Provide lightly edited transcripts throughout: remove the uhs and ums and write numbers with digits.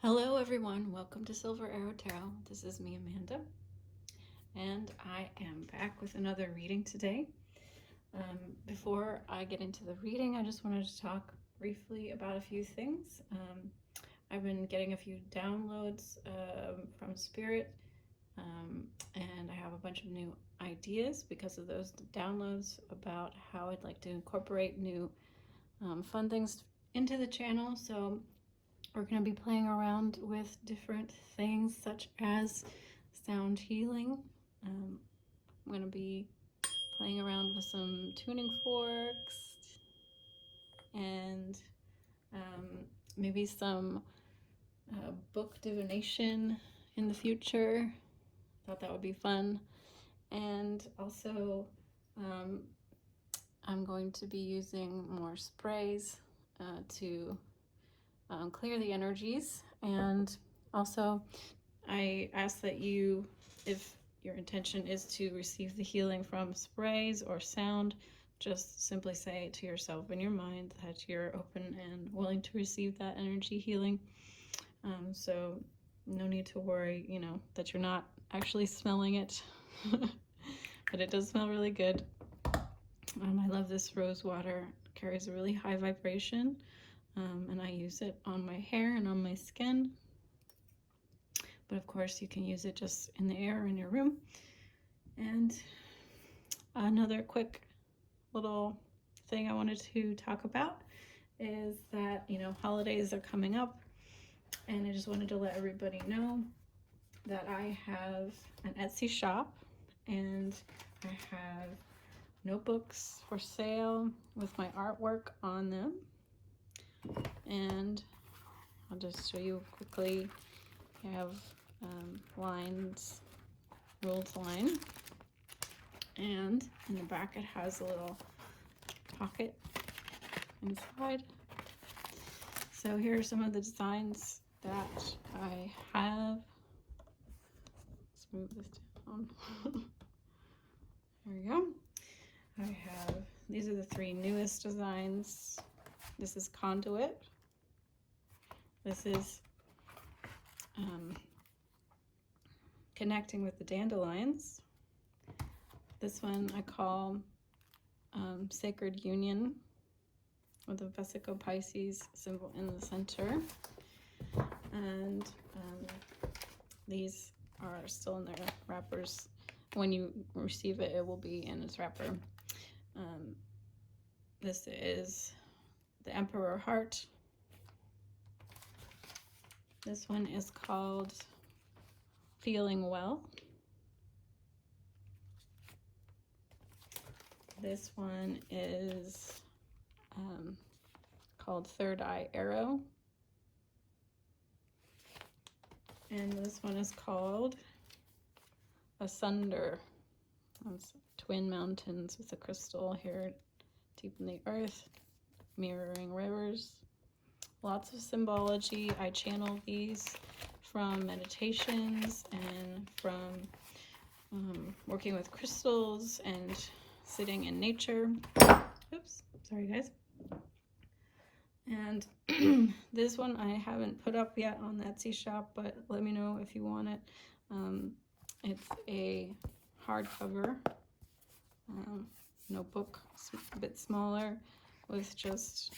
Hello everyone, welcome to Silver Arrow Tarot. This is me, Amanda, and I am back with another reading today. Before I get into the reading, I just wanted to talk briefly about a few things. I've been getting a few downloads from Spirit, and I have a bunch of new ideas because of those downloads about how I'd like to incorporate new fun things into the channel. So we're going to be playing around with different things such as sound healing. I'm going to be playing around with some tuning forks and maybe some book divination in the future. Thought that would be fun. And also I'm going to be using more sprays to clear the energies. And also I ask that you, if your intention is to receive the healing from sprays or sound, just simply say to yourself in your mind that you're open and willing to receive that energy healing. So no need to worry, that you're not actually smelling it, but it does smell really good. I love this rose water. It carries a really high vibration. And I use it on my hair and on my skin. But of course you can use it just in the air in your room. And another quick little thing I wanted to talk about is that, holidays are coming up. And I just wanted to let everybody know that I have an Etsy shop and I have notebooks for sale with my artwork on them. And I'll just show you quickly. I have lines, ruled line, and in the back it has a little pocket inside. So here are some of the designs that I have. Let's move this down. There we go. These are the three newest designs. This is conduit. This is connecting with the dandelions. This one I call Sacred Union, with the Vesico Pisces symbol in the center. And these are still in their wrappers. When you receive it, it will be in its wrapper. This is the Emperor Heart. This one is called Feeling Well. This one is called Third Eye Arrow. And this one is called Asunder. That's twin mountains with a crystal here deep in the earth, mirroring rivers. Lots of symbology. I channel these from meditations and from working with crystals and sitting in nature. Oops, sorry guys. And this one I haven't put up yet on the Etsy shop, but let me know if you want it. It's a hardcover notebook, a bit smaller, with just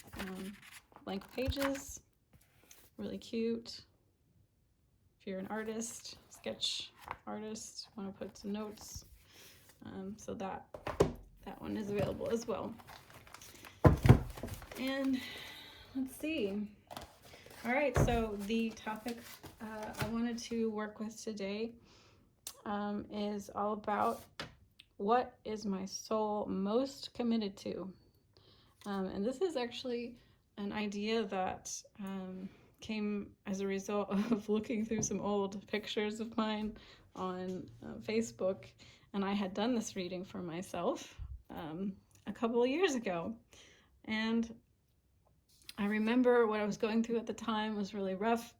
blank pages. Really cute. If you're an artist, sketch artist, want to put some notes, so that one is available as well. And let's see. All right, so the topic I wanted to work with today is all about what is my soul most committed to. And this is actually an idea that came as a result of looking through some old pictures of mine on Facebook. And I had done this reading for myself a couple of years ago. And I remember what I was going through at the time was really rough.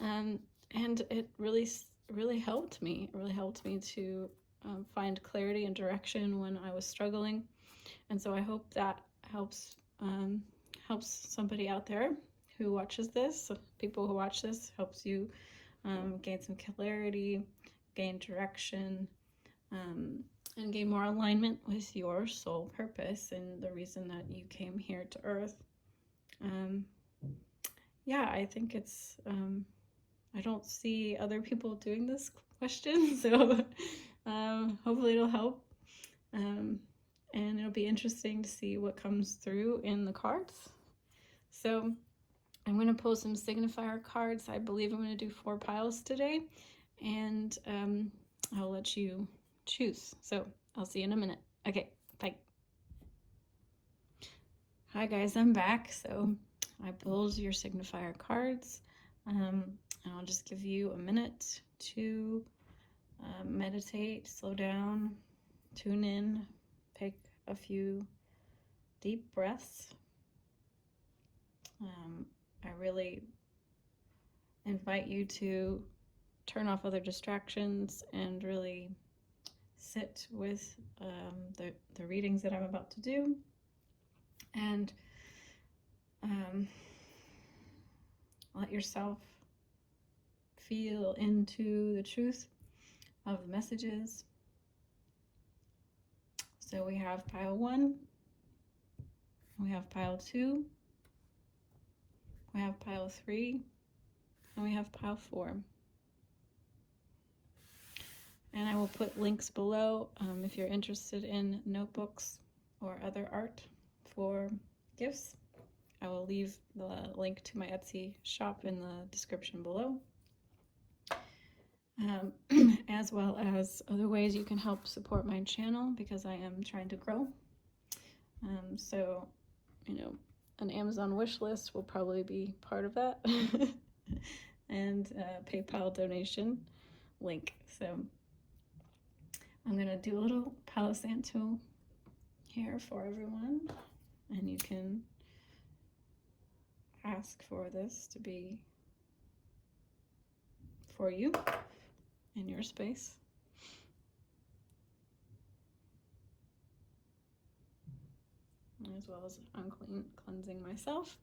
And it really helped me. It really helped me to find clarity and direction when I was struggling. And so I hope that helps somebody out there who watches this, people who watch this, helps you gain some clarity, gain direction, and gain more alignment with your soul purpose and the reason that you came here to Earth. Yeah, I think it's, I don't see other people doing this question, so hopefully it'll help. And it'll be interesting to see what comes through in the cards. So I'm going to pull some signifier cards. I believe I'm going to do 4 piles today, and I'll let you choose. So I'll see you in a minute. Okay, bye. Hi guys, I'm back. So I pulled your signifier cards. I'll just give you a minute to meditate, slow down, tune in, take a few deep breaths. I really invite you to turn off other distractions and really sit with the readings that I'm about to do, and let yourself feel into the truth of the messages. So we have pile 1, we have pile 2, we have pile 3, and we have pile 4. And I will put links below if you're interested in notebooks or other art for gifts. I will leave the link to my Etsy shop in the description below, as well as other ways you can help support my channel, because I am trying to grow. So, you know, an Amazon wish list will probably be part of that, and a PayPal donation link. So I'm going to do a little Palo Santo here for everyone, and you can ask for this to be for you in your space. As well as cleansing myself.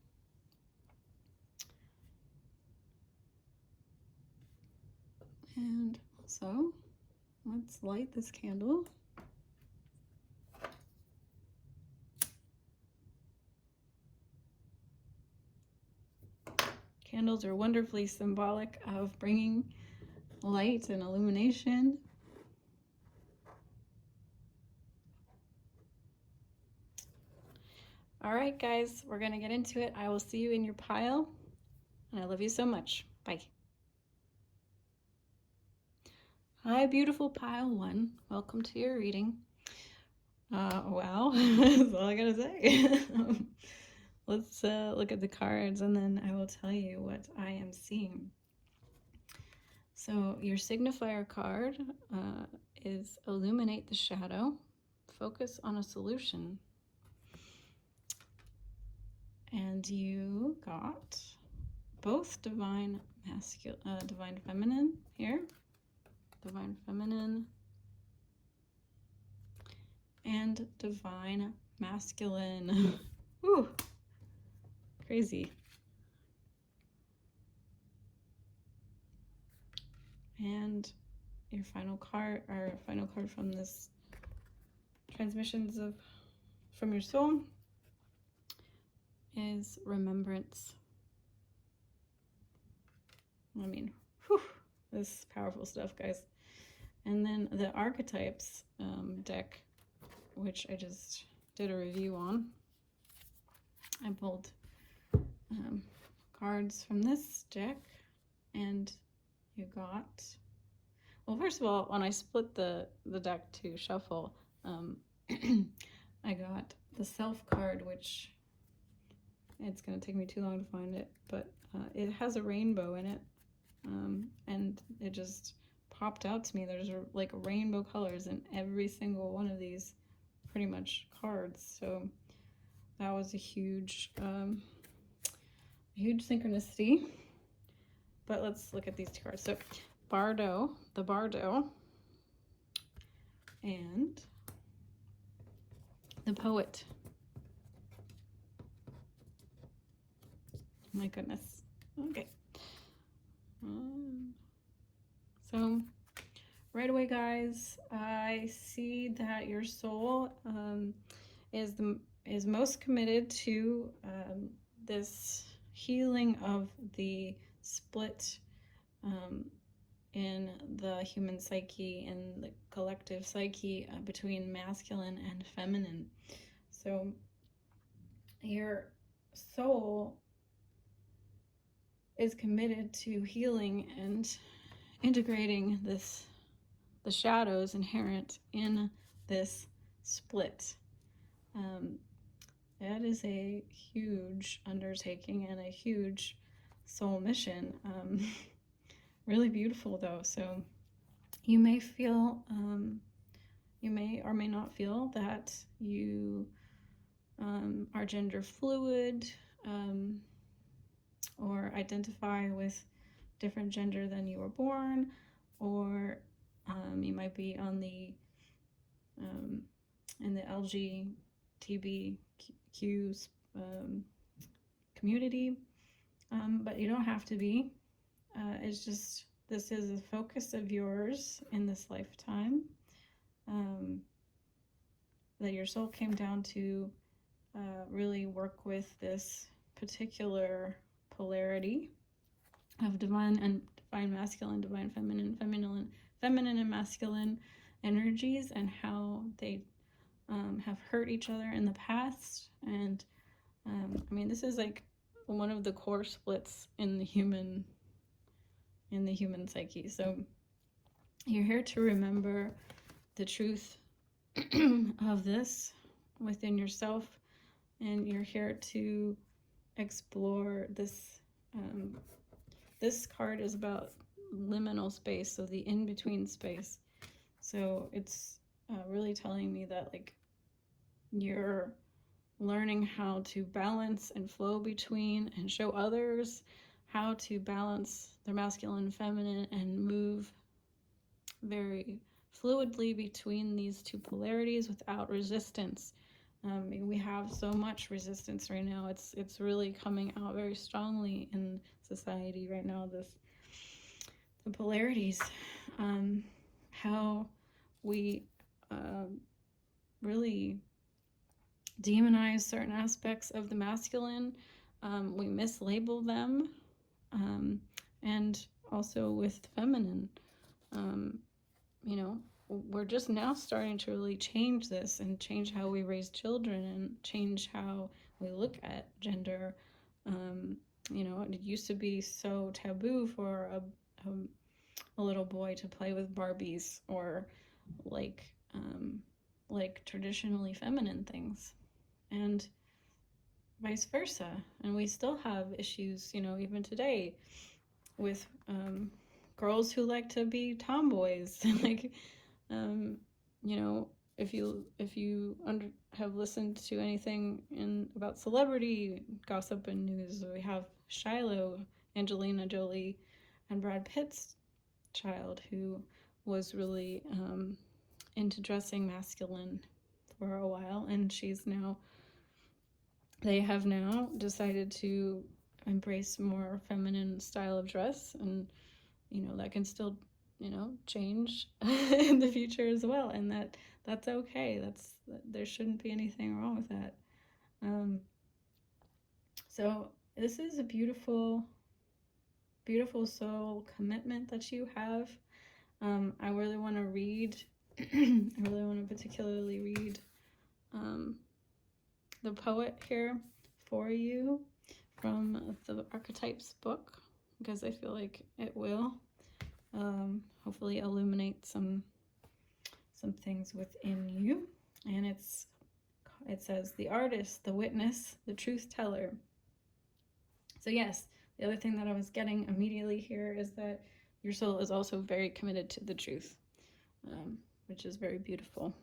And so let's light this candle. Candles are wonderfully symbolic of bringing light and illumination. All right, guys, we're going to get into it. I will see you in your pile, and I love you so much. Bye. Hi, beautiful pile 1. Welcome to your reading. Wow, that's all I gotta say. Let's look at the cards, and then I will tell you what I am seeing. So your signifier card is Illuminate the Shadow. Focus on a solution. And you got both Divine Feminine here. Divine Feminine. And Divine Masculine. Whew. Crazy. And your final card, our final card from this transmissions from your soul, is Remembrance. I mean, whew, this is powerful stuff, guys. And then the Archetypes deck, which I just did a review on. I pulled cards from this deck, and you got, well, first of all, when I split the deck to shuffle, I got the Self card, which it's going to take me too long to find it, but it has a rainbow in it, and it just popped out to me. There's like rainbow colors in every single one of these pretty much cards, so that was a huge synchronicity. But let's look at these two cards. So Bardo, the Bardo, and the Poet. My goodness. Okay. So right away, guys, I see that your soul is most committed to this healing of the split in the human psyche and the collective psyche between masculine and feminine. So your soul is committed to healing and integrating the shadows inherent in this split. That is a huge undertaking and a huge soul mission. Really beautiful though. So you may feel, you may or may not feel that you are gender fluid, or identify with different gender than you were born, or you might be on the in the LGBTQ community, but you don't have to be. It's just, this is a focus of yours in this lifetime, that your soul came down to really work with this particular polarity of divine masculine, divine feminine, feminine and masculine energies, and how they have hurt each other in the past. And I mean, this is like one of the core splits in the human psyche. So you're here to remember the truth of this within yourself, and you're here to explore this. This card is about liminal space, so the in-between space. So it's really telling me that, like, you're learning how to balance and flow between, and show others how to balance their masculine and feminine, and move very fluidly between these two polarities without resistance. We have so much resistance right now. It's really coming out very strongly in society right now, the polarities, how we really demonize certain aspects of the masculine. We mislabel them, and also with feminine. You know, we're just now starting to really change this, and change how we raise children, and change how we look at gender. You know, it used to be so taboo for a little boy to play with Barbies, or like traditionally feminine things, and vice versa. And we still have issues, you know, even today, with girls who like to be tomboys. Like, you know, if you have listened to anything about celebrity gossip and news, we have Shiloh, Angelina Jolie, and Brad Pitt's child, who was really into dressing masculine for a while, and they have now decided to embrace more feminine style of dress, and you know, that can still, you know, change in the future as well, and that's okay. There shouldn't be anything wrong with that. So this is a beautiful soul commitment that you have. I really want to read I really want to particularly read the poet here for you from the Archetypes book, because I feel like it will hopefully illuminate some things within you. And it says, the artist, the witness, the truth teller. So yes, the other thing that I was getting immediately here is that your soul is also very committed to the truth, which is very beautiful.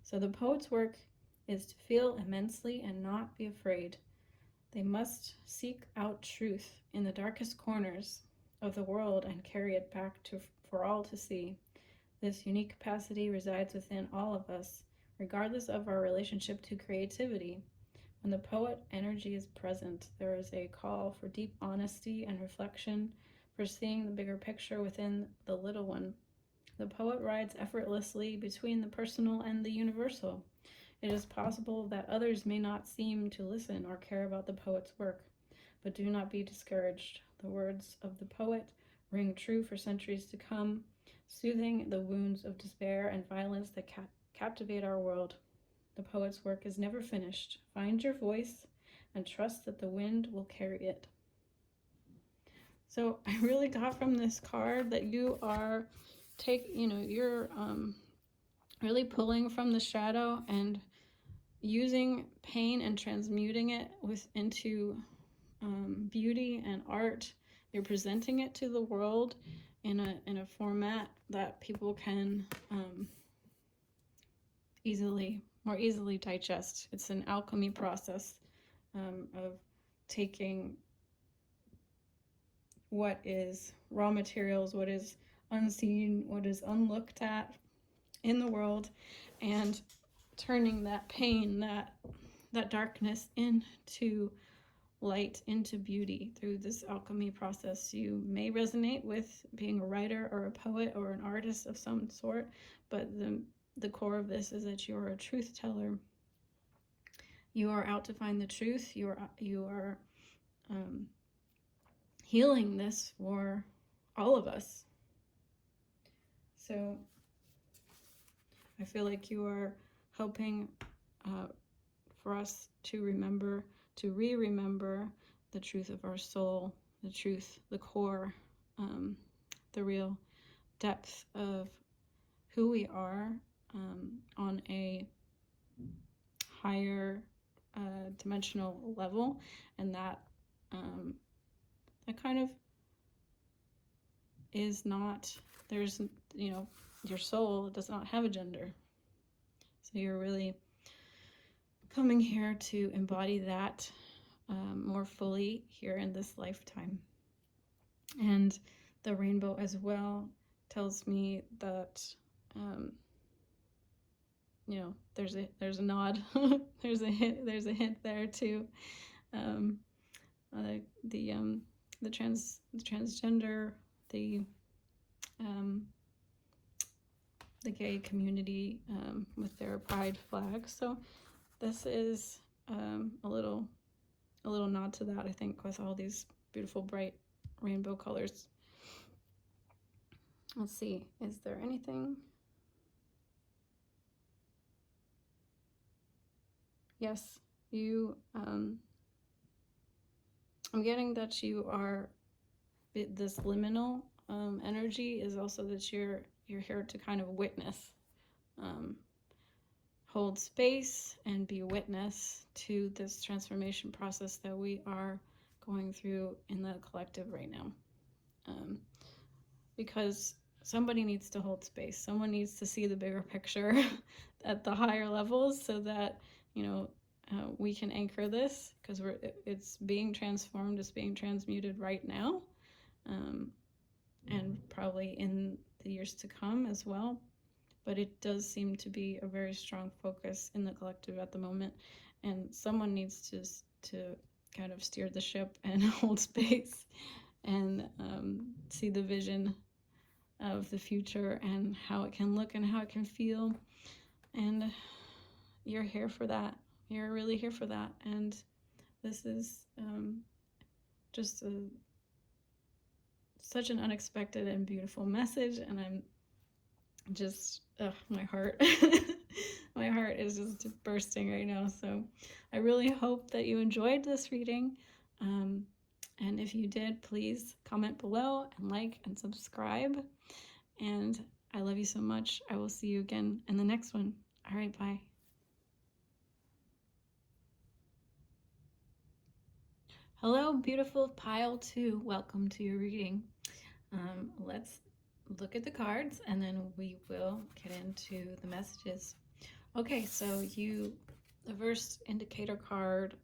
So the poet's work is to feel immensely and not be afraid. They must seek out truth in the darkest corners of the world and carry it back for all to see. This unique capacity resides within all of us, regardless of our relationship to creativity. When the poet energy is present, there is a call for deep honesty and reflection, for seeing the bigger picture within the little one. The poet rides effortlessly between the personal and the universal. It is possible that others may not seem to listen or care about the poet's work, but do not be discouraged. The words of the poet ring true for centuries to come, soothing the wounds of despair and violence that captivate our world. The poet's work is never finished. Find your voice and trust that the wind will carry it. So I really got from this card that you are you're really pulling from the shadow and using pain and transmuting it into beauty and art. You're presenting it to the world in a format that people can more easily digest. It's an alchemy process of taking what is raw materials, what is unseen, what is unlooked at in the world, and turning that pain, that darkness into light, into beauty through this alchemy process. You may resonate with being a writer or a poet or an artist of some sort, but the core of this is that you are a truth teller. You are out to find the truth. You are healing this for all of us. So I feel like you are helping for us to re-remember the truth of our soul, the truth, the core, the real depth of who we are on a higher dimensional level, and that kind of is not, there's, your soul does not have a gender. So you're really coming here to embody that more fully here in this lifetime. And the rainbow as well tells me that there's a nod, there's a hint there to the transgender, the gay community with their pride flag. So this is a little nod to that, I think, with all these beautiful bright rainbow colors. Let's see, is there anything? Yes, you, I'm getting that you are, this liminal energy is also that you're here to kind of witness, hold space and be witness to this transformation process that we are going through in the collective right now. Because somebody needs to hold space. Someone needs to see the bigger picture at the higher levels so that, we can anchor this, because it's being transformed, it's being transmuted right now, and probably in the years to come as well. But it does seem to be a very strong focus in the collective at the moment, and someone needs to kind of steer the ship and hold space and see the vision of the future and how it can look and how it can feel. And you're here for that. You're really here for that. And this is just such an unexpected and beautiful message. And I'm just, my heart, my heart is just bursting right now. So I really hope that you enjoyed this reading. And if you did, please comment below and like and subscribe. And I love you so much. I will see you again in the next one. All right, bye. Hello, beautiful pile 2. Welcome to your reading. Let's look at the cards and then we will get into the messages. Okay, so the first indicator card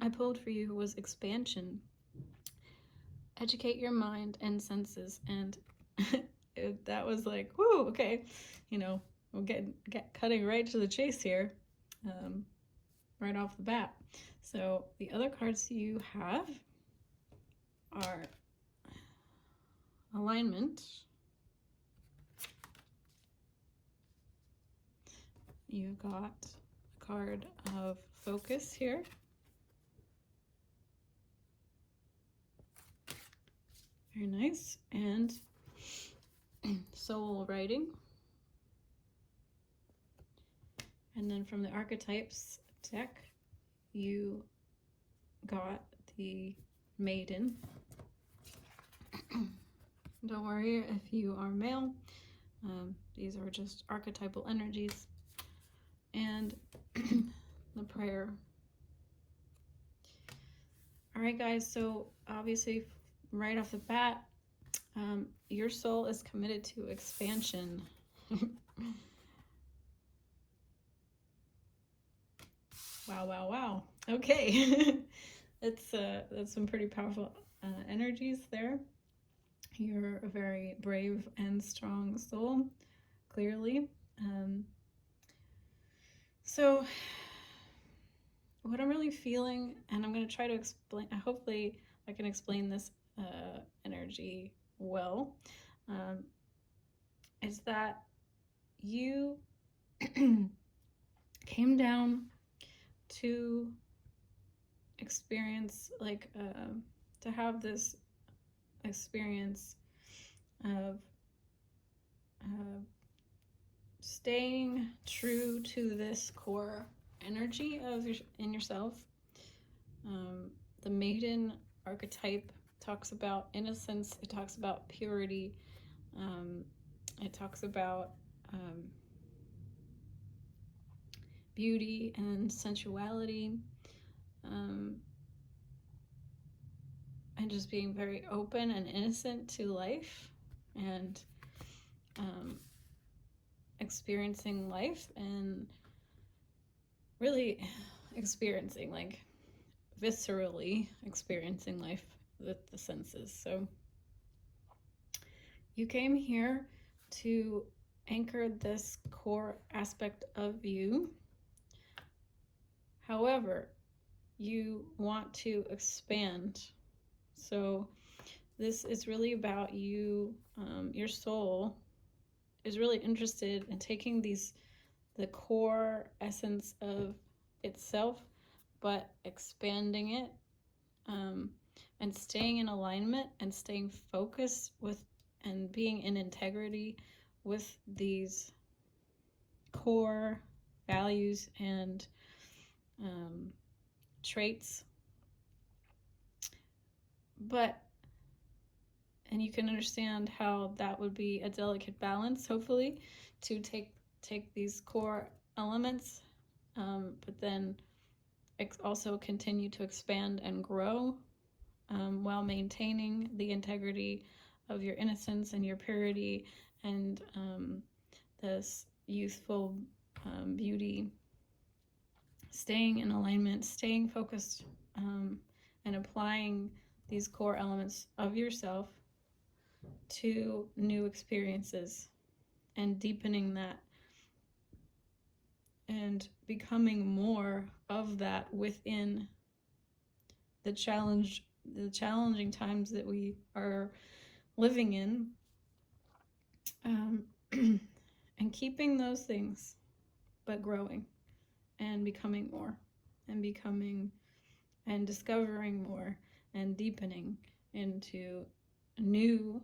I pulled for you was expansion. Educate your mind and senses. And that was like, whoo, okay, we'll get cutting right to the chase here. right off the bat. So the other cards you have are alignment. You got a card of focus here. Very nice. And soul writing. And then from the archetypes deck, you got the maiden. Don't worry if you are male. These are just archetypal energies. And the prayer. All right, guys, so obviously right off the bat, your soul is committed to expansion. Wow. Okay. That's some pretty powerful energies there. You're a very brave and strong soul, clearly. So what I'm really feeling, and I'm going to try to explain, hopefully I can explain this energy well, is that you came down to experience, like, to have this experience of staying true to this core energy in yourself. The maiden archetype talks about innocence. It talks about purity. It talks about beauty and sensuality, and just being very open and innocent to life, and experiencing life, and really experiencing, like, viscerally experiencing life with the senses. So you came here to anchor this core aspect of you. However, you want to expand. So this is really about you. Your soul is really interested in taking the core essence of itself, but expanding it, and staying in alignment and staying focused with and being in integrity with these core values and traits. And you can understand how that would be a delicate balance, hopefully, to take these core elements, but then also continue to expand and grow, while maintaining the integrity of your innocence and your purity and this youthful beauty. Staying in alignment, staying focused, and applying these core elements of yourself to new experiences, and deepening that and becoming more of that within the challenging times that we are living in, and keeping those things, but growing and becoming more, and discovering more, and deepening into new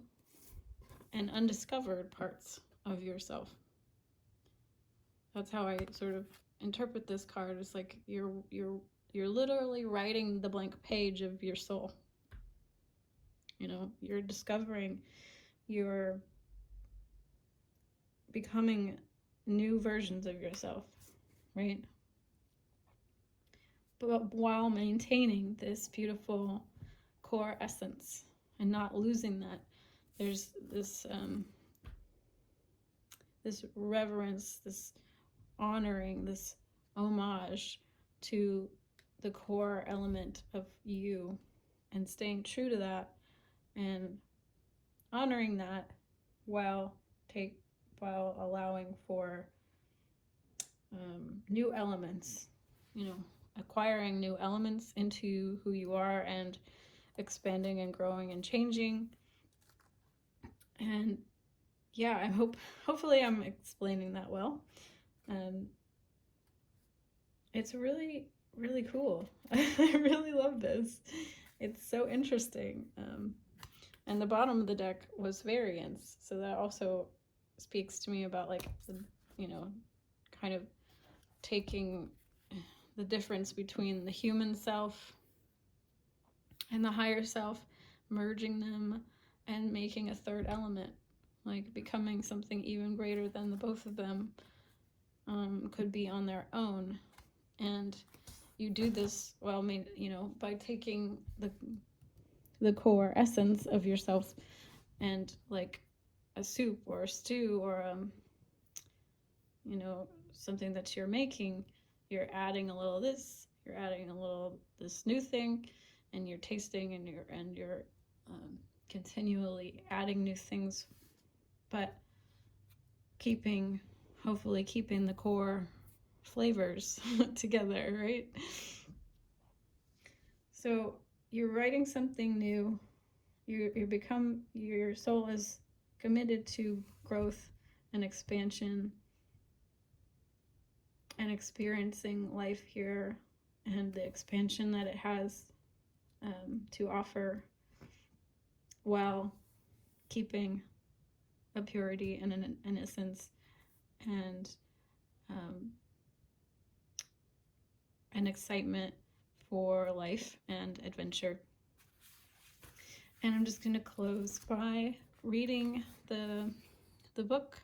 and undiscovered parts of yourself. That's how I sort of interpret this card. It's like you're literally writing the blank page of your soul. You know, you're discovering, you're becoming new versions of yourself, right? But while maintaining this beautiful core essence and not losing that. There's this this reverence, this honoring, this homage to the core element of you, and staying true to that and honoring that while allowing for new elements, acquiring new elements into who you are and expanding and growing and changing. And yeah, hopefully I'm explaining that well. It's really, really cool. I really love this. It's so interesting. And the bottom of the deck was variance, so that also speaks to me about like the, kind of taking the difference between the human self and the higher self, merging them and making a third element, like becoming something even greater than the both of them could be on their own. And you do this, well, by taking the core essence of yourself and like a soup or a stew or something that you're making, you're adding a little this, you're adding a little this new thing, and you're tasting and you're continually adding new things, but hopefully keeping the core flavors together, right? So you're writing something new. Your soul is committed to growth and expansion and experiencing life here and the expansion that it has to offer, while keeping a purity and an innocence and an excitement for life and adventure. And I'm just going to close by reading the book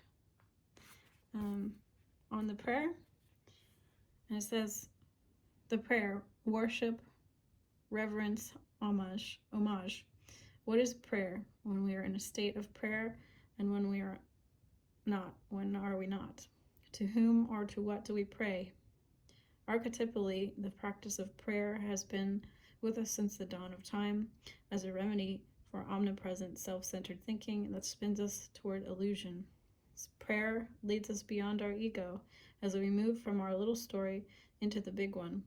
on the prayer. And it says, the prayer: worship, reverence, homage. What is prayer? When we are in a state of prayer, and when we are not, when are we not? To whom or to what do we pray? Archetypally, the practice of prayer has been with us since the dawn of time, as a remedy for omnipresent self-centered thinking that spins us toward illusion. Prayer leads us beyond our ego as we move from our little story into the big one.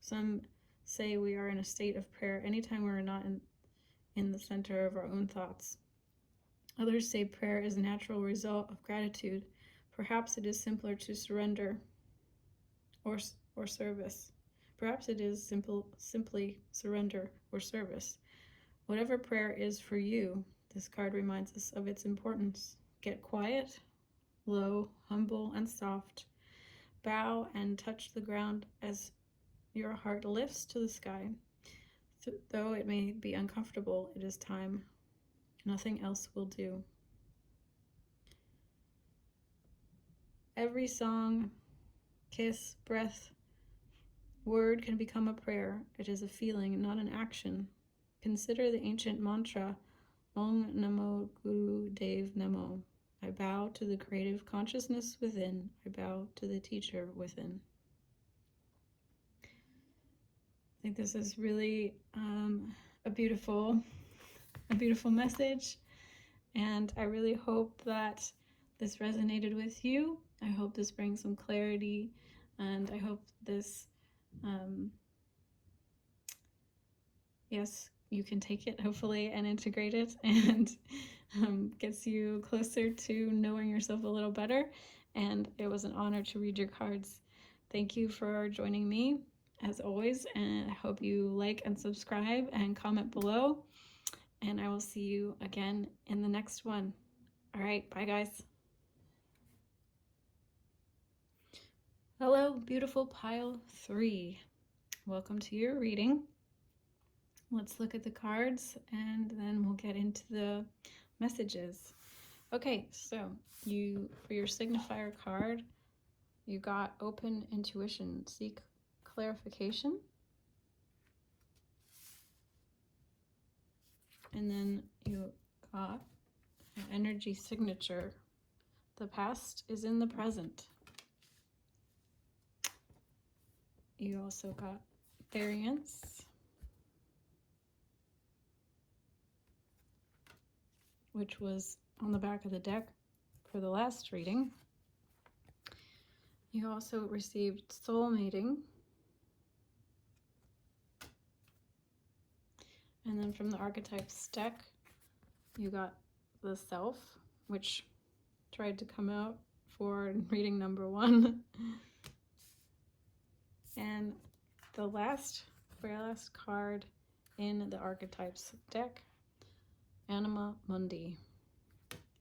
Some say we are in a state of prayer anytime we're not in the center of our own thoughts. Others say prayer is a natural result of gratitude. Perhaps it is simpler to surrender or service. Perhaps it is simply surrender or service. Whatever prayer is for you, this card reminds us of its importance. Get quiet, low, humble, and soft. Bow and touch the ground as your heart lifts to the sky. Though it may be uncomfortable, it is time. Nothing else will do. Every song, kiss, breath, word can become a prayer. It is a feeling, not an action. Consider the ancient mantra, Om Namo Guru Dev Namo. I bow to the creative consciousness within. I bow to the teacher within. I think this is really a beautiful message, and I really hope that this resonated with you. I hope this brings some clarity, and I hope this, yes, you can take it, hopefully, and integrate it, and gets you closer to knowing yourself a little better. And it was an honor to read your cards. Thank you for joining me, as always, and I hope you like and subscribe and comment below. And I will see you again in the next one. All right, bye guys. Hello, beautiful pile 3. Welcome to your reading. Let's look at the cards and then we'll get into the messages. Okay, so for your signifier card, you got open intuition, seek clarification. And then you got an energy signature. The past is in the present. You also got variance, which was on the back of the deck for the last reading. You also received soul mating, And then from the archetypes deck, you got the Self, which tried to come out for reading number 1. And the very last card in the archetypes deck, Anima Mundi.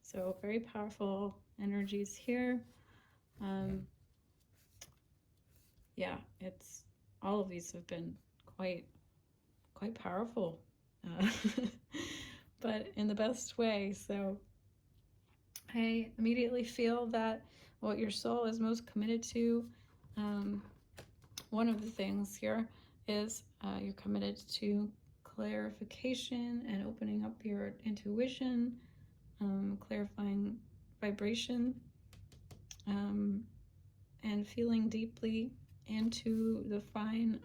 So very powerful energies here. Yeah, it's all of these have been quite powerful, but in the best way. So I immediately feel that what your soul is most committed to, one of the things here is you're committed to clarification and opening up your intuition, clarifying vibration, and feeling deeply into the fine,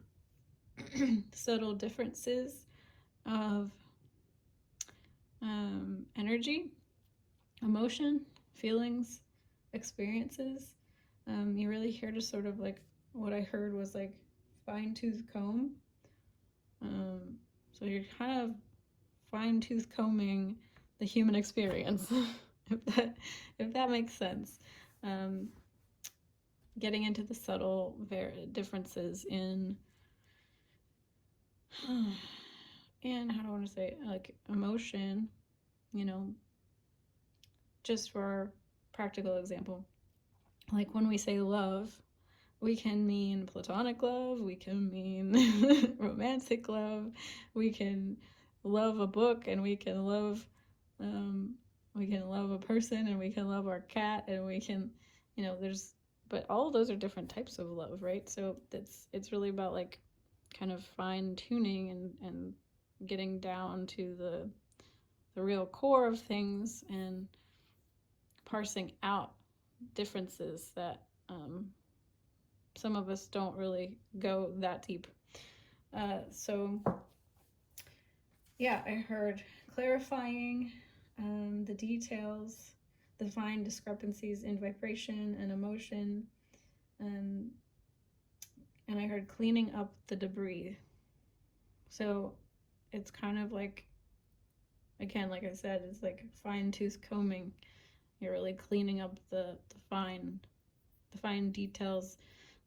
subtle differences of energy, emotion, feelings, experiences. You're really here to sort of like, what I heard was like fine-tooth comb. So you're kind of fine-tooth combing the human experience, if that makes sense. Getting into the subtle differences in and how do I want to say it? Like emotion, just for practical example, like when we say love, we can mean platonic love, we can mean romantic love, we can love a book, and we can love a person, and we can love our cat, and we can, but all of those are different types of love, right? So it's really about like kind of fine tuning and getting down to the real core of things and parsing out differences that some of us don't really go that deep. So yeah, I heard clarifying the details, the fine discrepancies in vibration and emotion, and I heard cleaning up the debris. So it's kind of like, again, like I said, it's like fine-tooth combing. You're really cleaning up the fine details,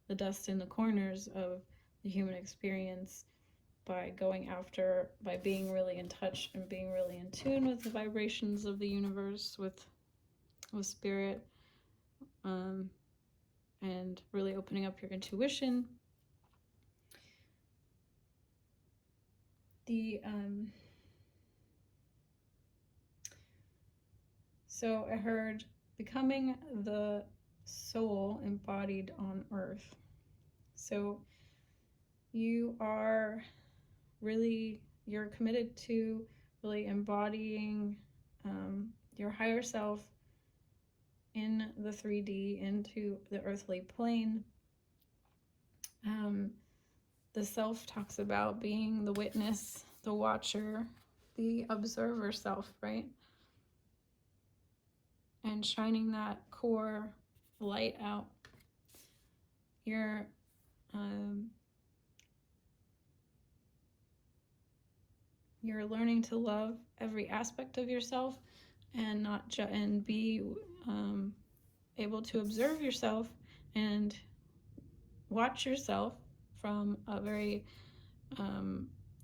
the dust in the corners of the human experience by being really in touch and being really in tune with the vibrations of the universe, with spirit, and really opening up your intuition. So I heard becoming the soul embodied on earth. So you're committed to really embodying your higher self in the 3D, into the earthly plane. The self talks about being the witness, the watcher, the observer self, right? And shining that core light out. You're learning to love every aspect of yourself, and and be able to observe yourself and watch yourself from a very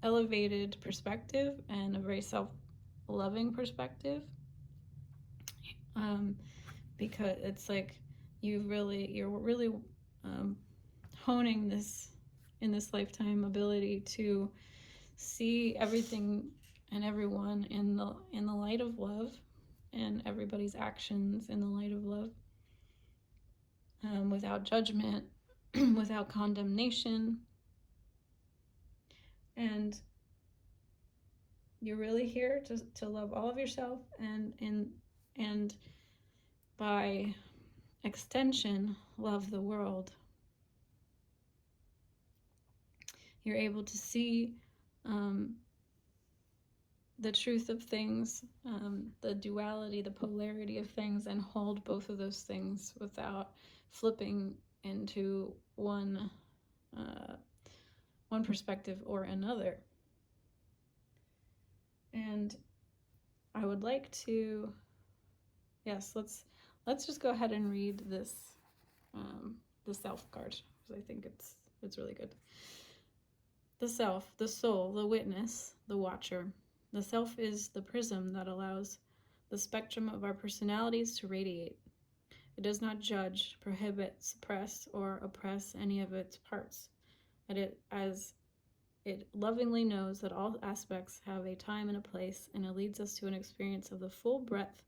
elevated perspective and a very self-loving perspective, because it's like you're really honing this in this lifetime ability to see everything and everyone in the light of love, and everybody's actions in the light of love, without judgment, without condemnation. And you're really here to love all of yourself, and by extension, love the world. You're able to see the truth of things, the duality, the polarity of things, and hold both of those things without flipping into one perspective or another. And I would like to, yes, let's just go ahead and read this, the self card, because I think it's really good. The self, the soul, the witness, the watcher. The self is the prism that allows the spectrum of our personalities to radiate. It does not judge, prohibit, suppress, or oppress any of its parts, as it lovingly knows that all aspects have a time and a place, and it leads us to an experience of the full breadth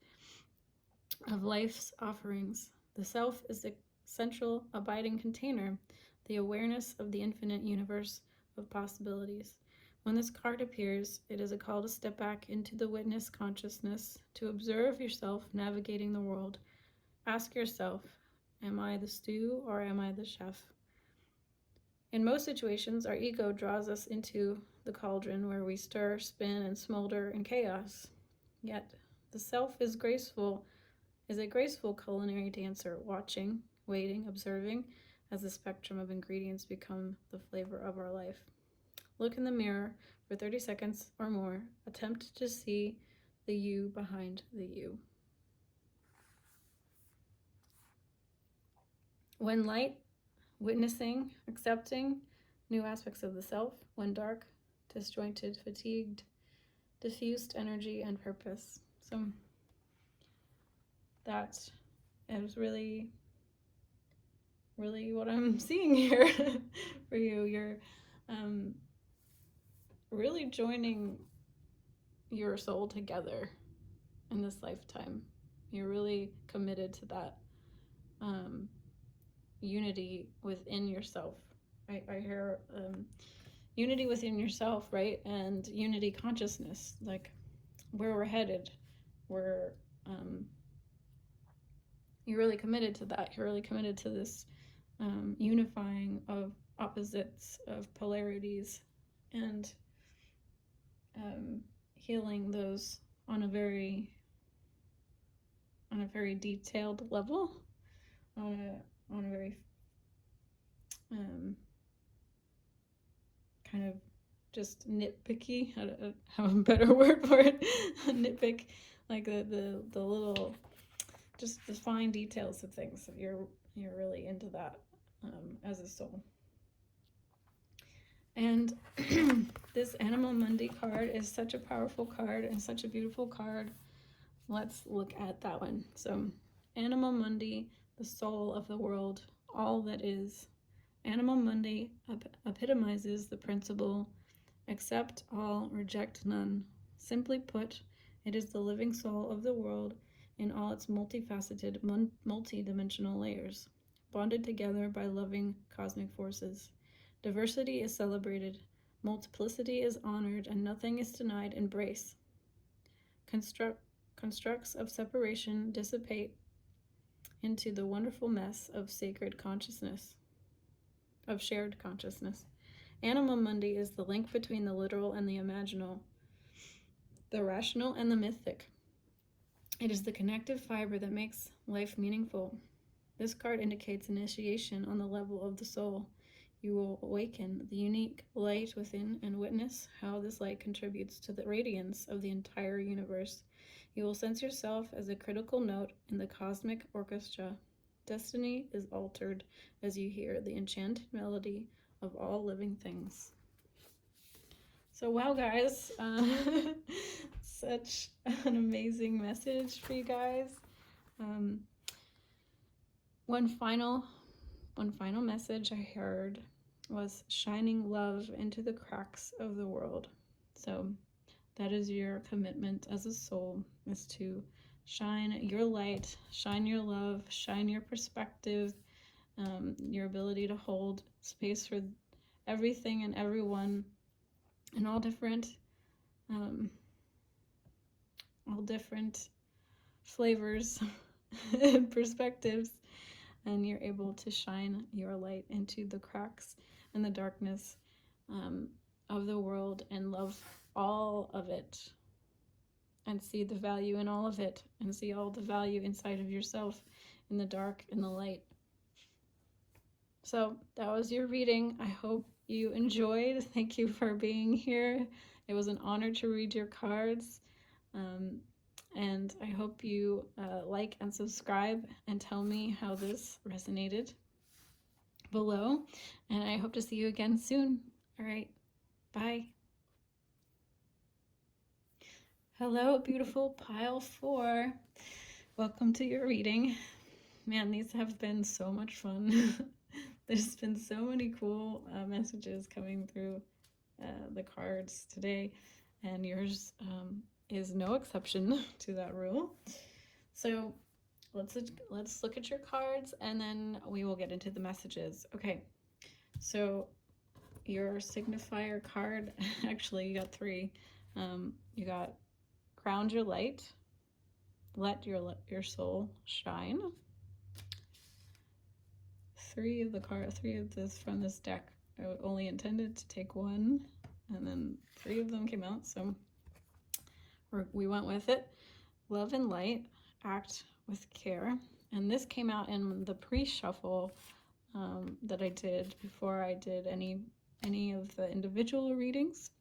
of life's offerings. The self is the central abiding container, the awareness of the infinite universe of possibilities. When this card appears, it is a call to step back into the witness consciousness, to observe yourself navigating the world. Ask yourself, am I the stew or am I the chef? In most situations, our ego draws us into the cauldron where we stir, spin, and smolder in chaos. Yet, the self is a graceful culinary dancer, watching, waiting, observing, as the spectrum of ingredients become the flavor of our life. Look in the mirror for 30 seconds or more. Attempt to see the you behind the you. When light, witnessing, accepting new aspects of the self. When dark, disjointed, fatigued, diffused energy and purpose. So that is really what I'm seeing here for you. You're really joining your soul together in this lifetime. You're really committed to that unity within yourself. I hear unity within yourself, right? And unity consciousness, like where we're headed. You're really committed to that. You're really committed to this unifying of opposites, of polarities, and healing those on a very detailed level, on a very kind of just nitpicky. I don't have a better word for it. Nitpick, like the little, just the fine details of things. So you're really into that as a soul. And this Animal Monday card is such a powerful card and such a beautiful card. Let's look at that one. So, Animal Monday, the soul of the world, all that is. Animal Monday epitomizes the principle, accept all, reject none. Simply put, it is the living soul of the world in all its multifaceted, multi-dimensional layers, bonded together by loving cosmic forces. Diversity is celebrated, multiplicity is honored, and nothing is denied embrace. Constructs of separation dissipate into the wonderful mess of sacred consciousness, of shared consciousness. Animal Monday is the link between the literal and the imaginal, the rational and the mythic. It is the connective fiber that makes life meaningful. This card indicates initiation on the level of the soul. You will awaken the unique light within and witness how this light contributes to the radiance of the entire universe. You will sense yourself as a critical note in the cosmic orchestra. Destiny is altered as you hear the enchanted melody of all living things. So wow, guys, such an amazing message for you guys. One final message I heard was shining love into the cracks of the world. So that is your commitment as a soul, is to shine your light, shine your love, shine your perspective, your ability to hold space for everything and everyone in all different flavors and perspectives. And you're able to shine your light into the cracks and the darkness of the world and love all of it and see the value in all of it and see all the value inside of yourself in the dark and the light. So that was your reading. I hope you enjoyed. Thank you for being here. It was an honor to read your cards. And I hope you like and subscribe and tell me how this resonated below. And I hope to see you again soon. All right, bye. Hello, beautiful pile 4. Welcome to your reading. Man, these have been so much fun. There's been so many cool messages coming through the cards today, and yours is no exception to that rule. So let's look at your cards, and then we will get into the messages. Okay, so your signifier card, actually you got 3. You got ground your light, let your soul shine. 3 of this from this deck. I only intended to take 1, and then 3 of them came out, so we went with it. Love and light, act with care. And this came out in the pre-shuffle that I did before I did any of the individual readings.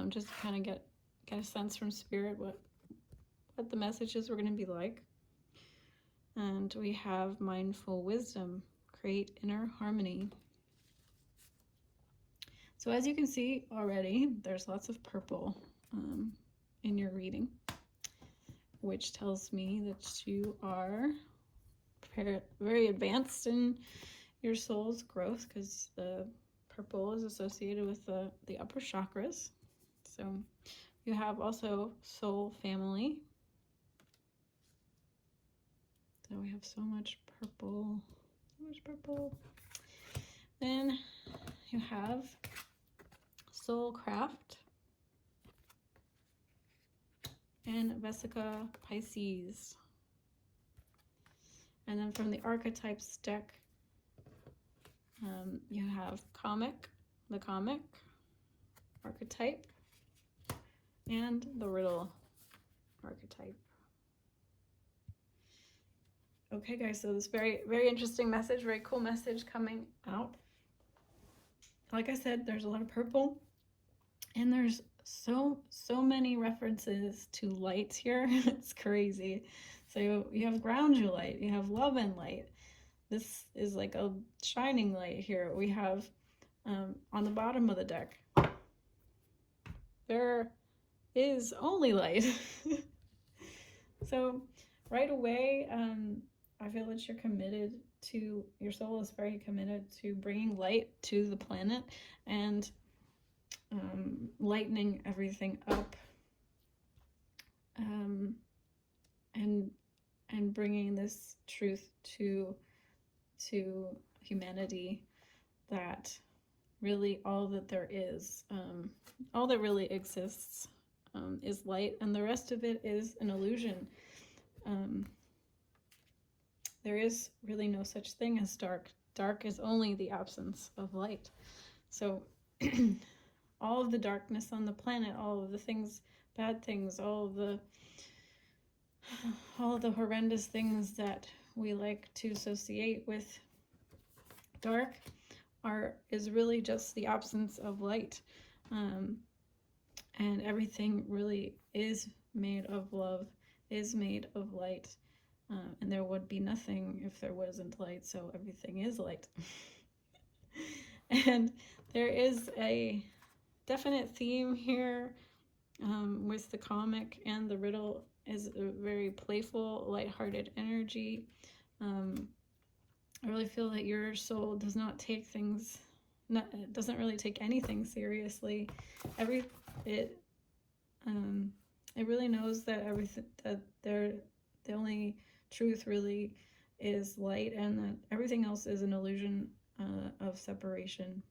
Just to kind of get a sense from spirit what the messages were going to be like. And we have mindful wisdom, create inner harmony. So as you can see already, there's lots of purple in your reading, which tells me that you are very advanced in your soul's growth, because the purple is associated with the upper chakras. So you have also soul family. So we have so much purple, Then you have soul craft and Vesica Pisces. And then from the archetypes deck, you have the comic archetype, and the riddle archetype. Okay, guys, so this very, very interesting message, very cool message coming out. Like I said, there's a lot of purple, and there's so many references to light here. It's crazy. So you have ground your light, you have love and light. This is like a shining light here. We have on the bottom of the deck, there is only light. So right away, I feel that your soul is very committed to bringing light to the planet and lightening everything up, and bringing this truth to humanity, that really all that there is, all that really exists is light, and the rest of it is an illusion. There is really no such thing as dark. Dark is only the absence of light. So all of the darkness on the planet, all of the things, bad things, all of the horrendous things that we like to associate with dark is really just the absence of light. And everything really is made of love, is made of light. And there would be nothing if there wasn't light, so everything is light. And there is a definite theme here with the comic, and the riddle is a very playful, lighthearted energy. I really feel that your soul does not take things, doesn't really take anything seriously. It really knows that the only truth really is light, and that everything else is an illusion of separation.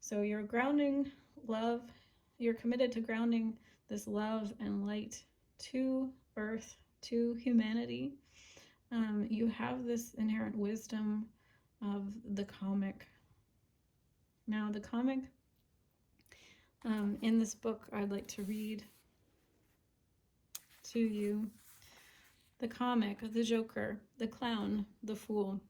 So you're grounding love, you're committed to grounding this love and light to Earth, to humanity. You have this inherent wisdom of the comic. Now, the comic in this book, I'd like to read to you. The comic, the joker, the clown, the fool.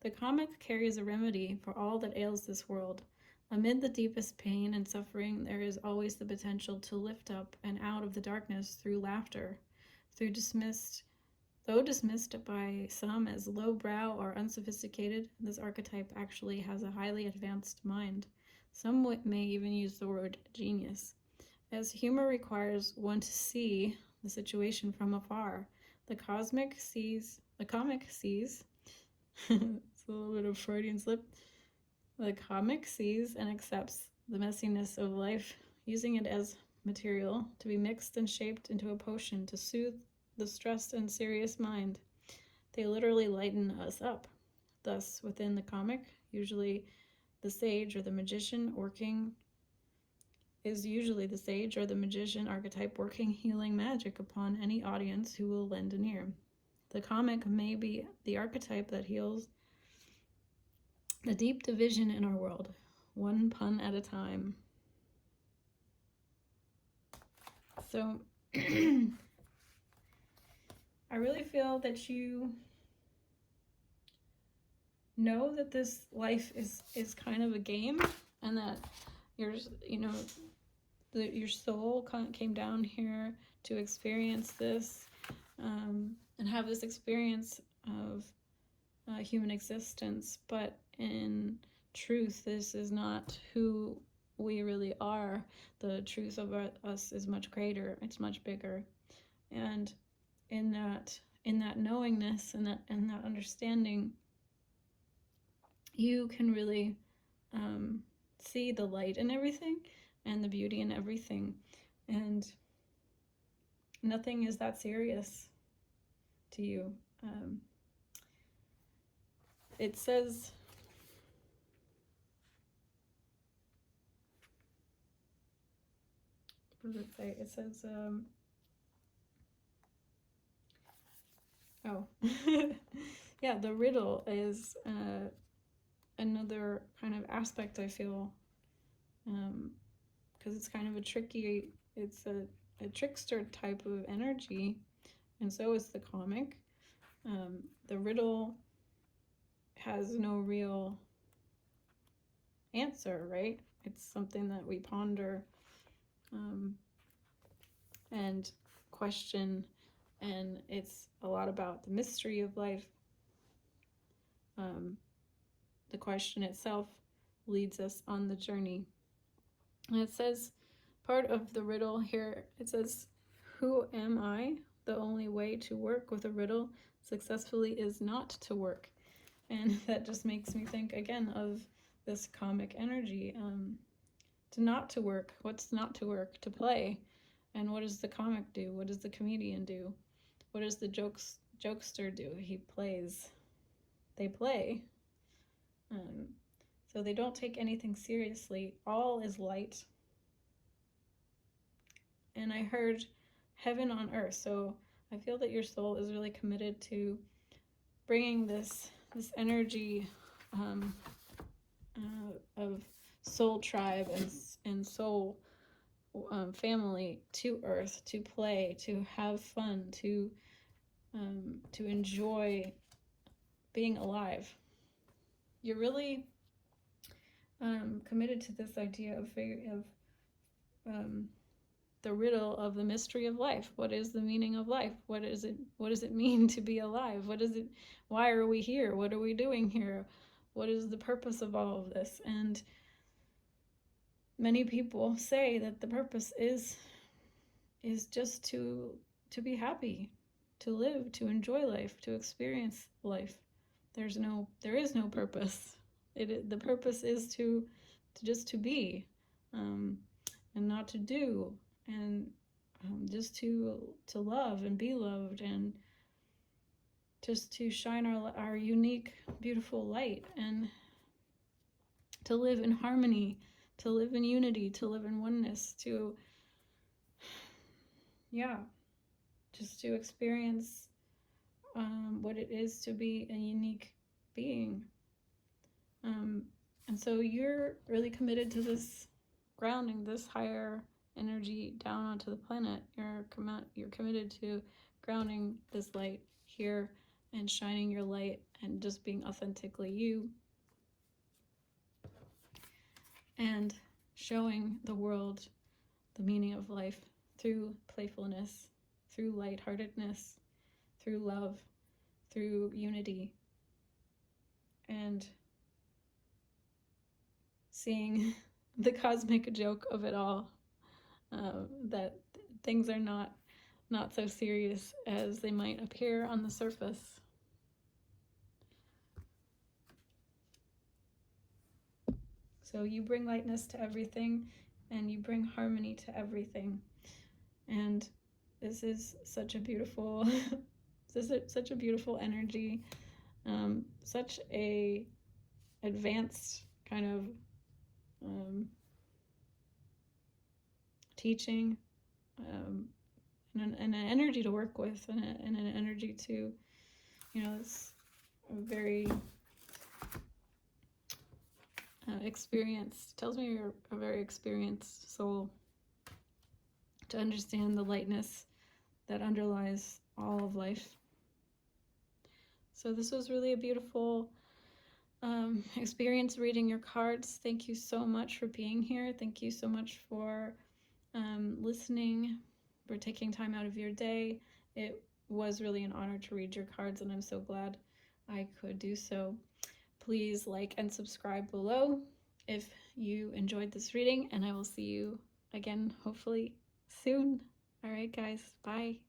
The comic carries a remedy for all that ails this world. Amid the deepest pain and suffering, there is always the potential to lift up and out of the darkness through laughter. Though dismissed by some as lowbrow or unsophisticated, this archetype actually has a highly advanced mind. Some may even use the word genius. As humor requires one to see the situation from afar, the comic sees it's a little bit of Freudian slip. The comic sees and accepts the messiness of life, using it as material to be mixed and shaped into a potion to soothe the stressed and serious mind. They literally lighten us up. Thus, within the comic, usually the sage or the magician archetype working healing magic upon any audience who will lend an ear. The comic may be the archetype that heals the deep division in our world, one pun at a time. So, I really feel that you know that this life is kind of a game, and that your soul came down here to experience this, and have this experience of human existence. But in truth, this is not who we really are. The truth of us is much greater. It's much bigger. And in that knowingness and that understanding, you can really see the light in everything and the beauty in everything. And nothing is that serious to you. It says, what does it say? It says, yeah, the riddle is another kind of aspect, I feel, because it's kind of it's a trickster type of energy, and so is the comic. The riddle has no real answer, right? It's something that we ponder and question, and it's a lot about the mystery of life. The question itself leads us on the journey. And it says, part of the riddle here, it says, "Who am I? The only way to work with a riddle successfully is not to work." And that just makes me think again of this comic energy. To not to work. What's not to work? To play. And what does the comic do? What does the comedian do? What does the jokester do? He plays. They play. So they don't take anything seriously. All is light. And I heard heaven on earth. So I feel that your soul is really committed to bringing this energy of soul tribe and soul family to earth, to play, to have fun, to enjoy being alive. You're really committed to this idea of the riddle of the mystery of life. What is the meaning of life? What does it mean to be alive? Why are we here? What are we doing here? What is the purpose of all of this? And many people say that the purpose is just to be happy, to live, to enjoy life, to experience life. There is no purpose. The purpose is to just to be, and not to do, and just to love and be loved, and just to shine our unique, beautiful light, and to live in harmony, to live in unity, to live in oneness, just to experience what it is to be a unique being. And so you're really committed to this grounding, this higher energy down onto the planet. You're committed to grounding this light here and shining your light and just being authentically you. and showing the world the meaning of life through playfulness, through lightheartedness, through love, through unity, and seeing the cosmic joke of it all, that things are not so serious as they might appear on the surface. So you bring lightness to everything, and you bring harmony to everything. And this is such a beautiful, such a beautiful energy, such a advanced kind of teaching, and an energy to work with, and an energy to, it's a very experienced, tells me you're a very experienced soul to understand the lightness that underlies all of life. So this was really a beautiful experience reading your cards. Thank you so much for being here. Thank you so much for listening, for taking time out of your day. It was really an honor to read your cards, and I'm so glad I could do so. Please like and subscribe below if you enjoyed this reading, and I will see you again hopefully soon. All right, guys, bye.